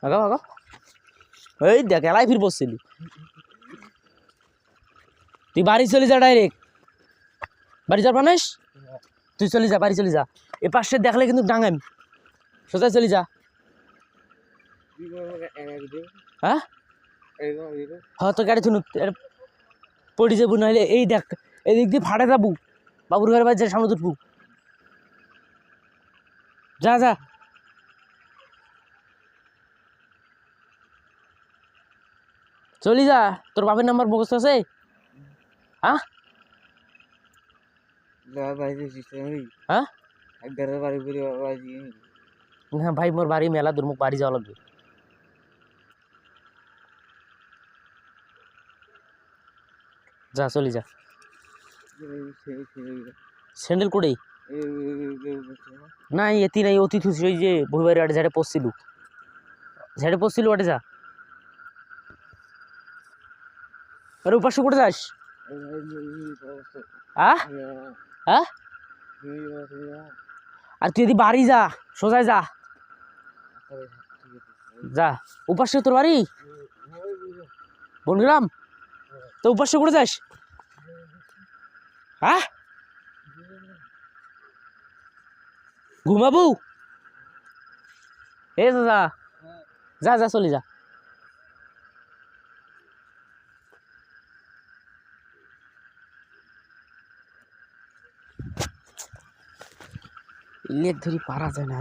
আগা আগা এই দেখ এলাই ফির বসছিলি তুই বাড়ি চলে যা ডাইরেক্ট বাড়ি যা পানিস তুই চলে যা বাড়ি চলে যা এ পাশে দেখলে কিন্তু ডাঙাম সোজা চলে যা হ্যাঁ হ্যাঁ তো গাড়ি শুনুন পড়ি যাবো নাহলে এই দেখ এদিক দিয়ে ফাটে যাবো বাবুর ঘরে বাড়ি সামনে উঠবো যা যা চলি যা তোর বাপের নাম্বার মুখস্থ আছে হ্যাঁ হ্যাঁ না ভাই মোর বাড়ি মেলা দূর মুখ বাড়ি যাওয়া লাগবে যা চলি যা স্যান্ডেল করে নাই এতি নাই অতি থুসি ওই যে বইবাড়ি আটে ঝাড়ে পড়ছিল ওটে যা আরে উপাস করে যাস হ্যাঁ হ্যাঁ আর তুই যদি বাড়ি যা সোজায় যা যা উপাসে তোর বাড়ি বনগ্রাম তো উপাসে করে যাস হ্যাঁ ঘুমাবো এ যা যা যা চলে যা ইলেক ধরি পারা যায় না